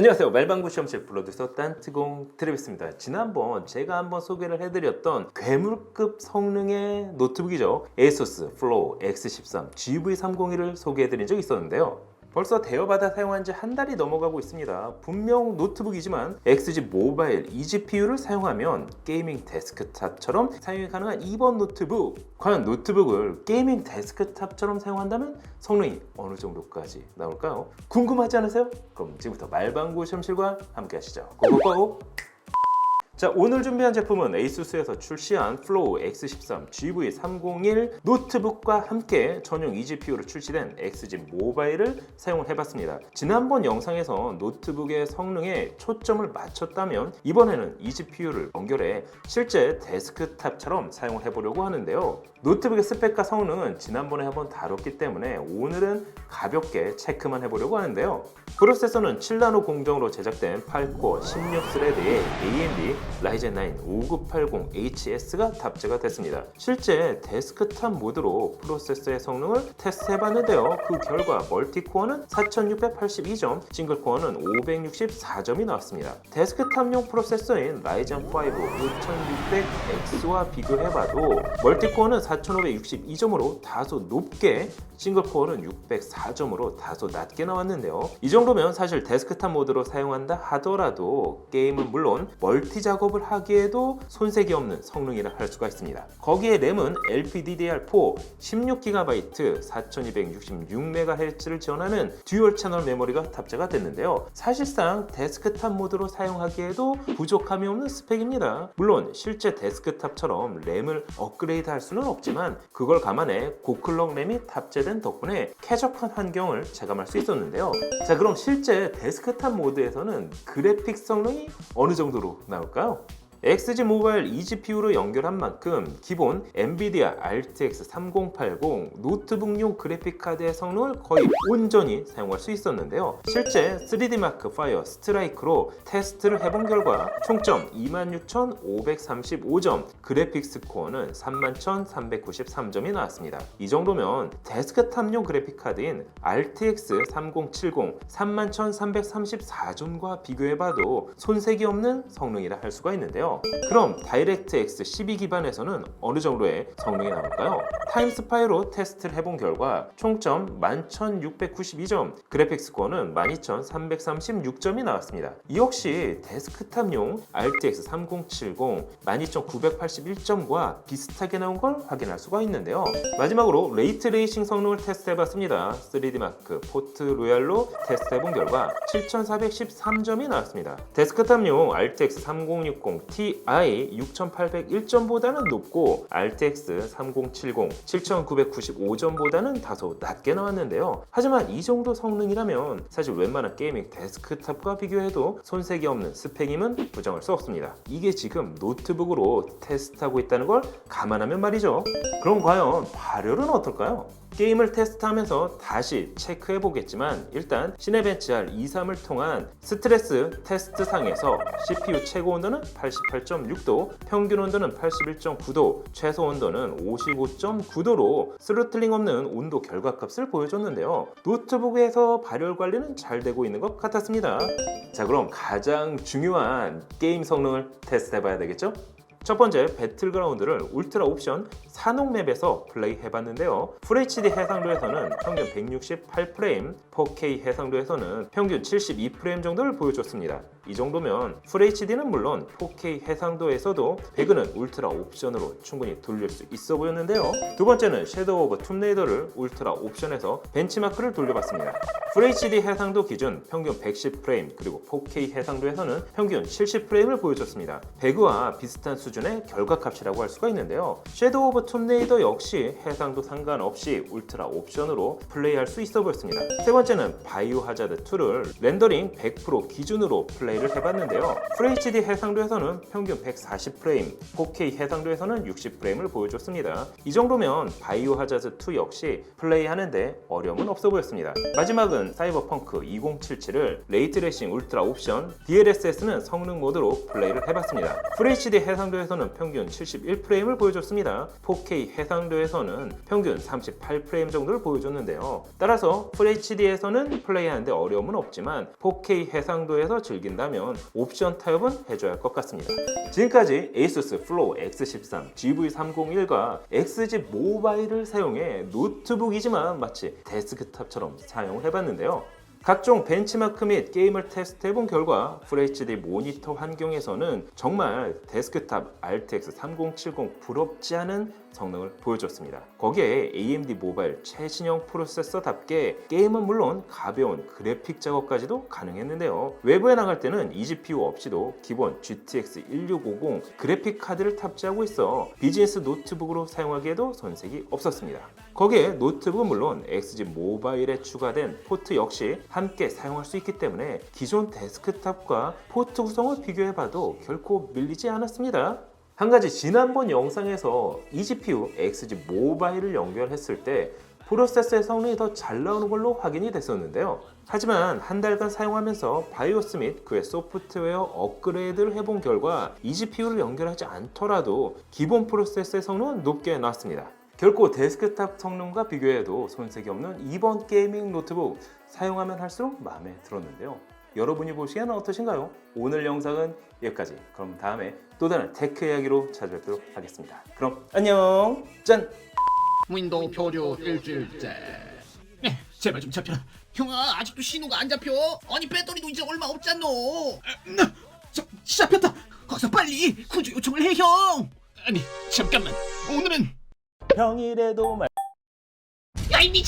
안녕하세요. 말방구 시험실 프로듀서 딴뜨공 트래비스입니다. 지난번 제가 한번 소개를 해드렸던 괴물급 성능의 노트북이죠. ASUS 플로우 X13 GV301을 소개해드린 적이 있었는데요. 벌써 대여받아 사용한 지 한 달이 넘어가고 있습니다. 분명 노트북이지만 XG 모바일 eGPU를 사용하면 게이밍 데스크탑처럼 사용이 가능한 이번 노트북. 과연 노트북을 게이밍 데스크탑처럼 사용한다면 성능이 어느 정도까지 나올까요? 궁금하지 않으세요? 그럼 지금부터 말방구 시험실과 함께 하시죠. 고고고! 자, 오늘 준비한 제품은 ASUS에서 출시한 플로우 X13 GV301 노트북과 함께 전용 eGPU로 출시된 XG 모바일을 사용을 해봤습니다. 지난번 영상에서 노트북의 성능에 초점을 맞췄다면 이번에는 eGPU를 연결해 실제 데스크탑처럼 사용을 해보려고 하는데요. 노트북의 스펙과 성능은 지난번에 한번 다뤘기 때문에 오늘은 가볍게 체크만 해보려고 하는데요. 프로세서는 7나노 공정으로 제작된 8코어 16스레드의 AMD 라이젠 9 5980HS가 탑재가 됐습니다. 실제 데스크탑 모드로 프로세서의 성능을 테스트해봤는데요. 그 결과 멀티코어는 4682점, 싱글코어는 564점이 나왔습니다. 데스크탑용 프로세서인 라이젠 5 5600X와 비교해봐도 멀티코어는 4562점으로 다소 높게, 싱글코어는 604점으로 다소 낮게 나왔는데요. 이 정도면 사실 데스크탑 모드로 사용한다 하더라도 게임은 물론 멀티 작업을 하기에도 손색이 없는 성능이라 할 수가 있습니다. 거기에 램은 LPDDR4 16GB 4266MHz를 지원하는 듀얼 채널 메모리가 탑재가 됐는데요. 사실상 데스크탑 모드로 사용하기에도 부족함이 없는 스펙입니다. 물론 실제 데스크탑처럼 램을 업그레이드 할 수는 없지만 그걸 감안해 고클럭 램이 탑재된 덕분에 쾌적한 환경을 체감할 수 있었는데요. 자, 그럼 실제 데스크탑 모드에서는 그래픽 성능이 어느 정도로 나올까요? XG 모바일 eGPU로 연결한 만큼 기본 엔비디아 RTX 3080 노트북용 그래픽카드의 성능을 거의 온전히 사용할 수 있었는데요. 실제 3D 마크 파이어 스트라이크로 테스트를 해본 결과 총점 26535점, 그래픽 스코어는 31393점이 나왔습니다. 이 정도면 데스크탑용 그래픽카드인 RTX 3070 31334점과 비교해봐도 손색이 없는 성능이라 할 수가 있는데요. 그럼 다이렉트X 12 기반에서는 어느 정도의 성능이 나올까요? 타임스파이로 테스트를 해본 결과 총점 11692점, 그래픽 스코어는 12336점이 나왔습니다. 이 역시 데스크탑용 RTX 3070 12981점과 비슷하게 나온 걸 확인할 수가 있는데요. 마지막으로 레이트레이싱 성능을 테스트해봤습니다. 3D 마크 포트 로얄로 테스트해본 결과 7413점이 나왔습니다. 데스크탑용 RTX 3060 Ti 6801점보다는 높고 RTX 3070 7995점보다는 다소 낮게 나왔는데요. 하지만 이 정도 성능이라면 사실 웬만한 게이밍 데스크탑과 비교해도 손색이 없는 스펙임은 부정할 수 없습니다. 이게 지금 노트북으로 테스트하고 있다는 걸 감안하면 말이죠. 그럼 과연 발열은 어떨까요? 게임을 테스트하면서 다시 체크해 보겠지만 일단 시네벤치 R23을 통한 스트레스 테스트 상에서 CPU 최고 온도는 88.6도, 평균 온도는 81.9도, 최소 온도는 55.9도로 스루틀링 없는 온도 결과값을 보여줬는데요. 노트북에서 발열 관리는 잘 되고 있는 것 같았습니다. 자, 그럼 가장 중요한 게임 성능을 테스트해 봐야 되겠죠? 첫 번째, 배틀그라운드를 울트라 옵션 산옥 맵에서 플레이 해봤는데요. FHD 해상도에서는 평균 168프레임, 4K 해상도에서는 평균 72프레임 정도를 보여줬습니다. 이 정도면 FHD는 물론 4K 해상도에서도 배그는 울트라 옵션으로 충분히 돌릴 수 있어 보였는데요. 두 번째는 섀도우 오브 툼레이더를 울트라 옵션에서 벤치마크를 돌려봤습니다. FHD 해상도 기준 평균 110프레임, 그리고 4K 해상도에서는 평균 70프레임을 보여줬습니다. 배그와 비슷한 수준의 결과값이라고 할 수가 있는데요. 섀도우 오브 툼레이더 역시 해상도 상관없이 울트라 옵션으로 플레이할 수 있어 보였습니다. 세 번째는 바이오 하자드 2를 렌더링 100% 기준으로 플레이를 해봤는데요. FHD 해상도에서는 평균 140프레임, 4K 해상도에서는 60프레임을 보여줬습니다. 이 정도면 바이오 하자드 2 역시 플레이하는데 어려움은 없어 보였습니다. 마지막은 사이버펑크 2077을 레이트레이싱 울트라 옵션 DLSS는 성능 모드로 플레이를 해봤습니다. FHD 해상도에서는 평균 71프레임을 보여줬습니다. 4K 해상도에서는 평균 38프레임 정도를 보여줬는데요. 따라서 FHD에서는 플레이하는데 어려움은 없지만 4K 해상도에서 즐긴다면 옵션 타협은 해줘야 할 것 같습니다. 지금까지 ASUS 플로우 X13, GV301과 XG 모바일을 사용해 노트북이지만 마치 데스크탑처럼 사용을 해봤는데요. 각종 벤치마크 및 게임을 테스트해본 결과 FHD 모니터 환경에서는 정말 데스크탑 RTX 3070 부럽지 않은 성능을 보여줬습니다. 거기에 AMD 모바일 최신형 프로세서답게 게임은 물론 가벼운 그래픽 작업까지도 가능했는데요. 외부에 나갈 때는 eGPU 없이도 기본 GTX 1650 그래픽 카드를 탑재하고 있어 비즈니스 노트북으로 사용하기에도 손색이 없었습니다. 거기에 노트북은 물론 XG 모바일에 추가된 포트 역시 함께 사용할 수 있기 때문에 기존 데스크탑과 포트 구성을 비교해봐도 결코 밀리지 않았습니다. 한 가지 지난번 영상에서 eGPU XG 모바일을 연결했을 때 프로세서의 성능이 더 잘 나오는 걸로 확인이 됐었는데요. 하지만 한 달간 사용하면서 바이오스 및 그의 소프트웨어 업그레이드를 해본 결과 eGPU를 연결하지 않더라도 기본 프로세서의 성능은 높게 나왔습니다. 결코 데스크탑 성능과 비교해도 손색이 없는 이번 게이밍 노트북 사용하면 할수록 마음에 들었는데요. 여러분이 보시기에는 어떠신가요? 오늘 영상은 여기까지. 그럼 다음에 또 다른 테크 이야기로 찾아뵙도록 하겠습니다. 그럼 안녕! 짠! 윈도우 표류 일주일째. 네, 제발 좀 잡혀라. 형아, 아직도 신호가 안 잡혀. 아니 배터리도 이제 얼마 없잖노. 잡혔다. 거기서 빨리 구조 요청을 해, 형. 아니 잠깐만. 오늘은 평일에도 야 이 미친.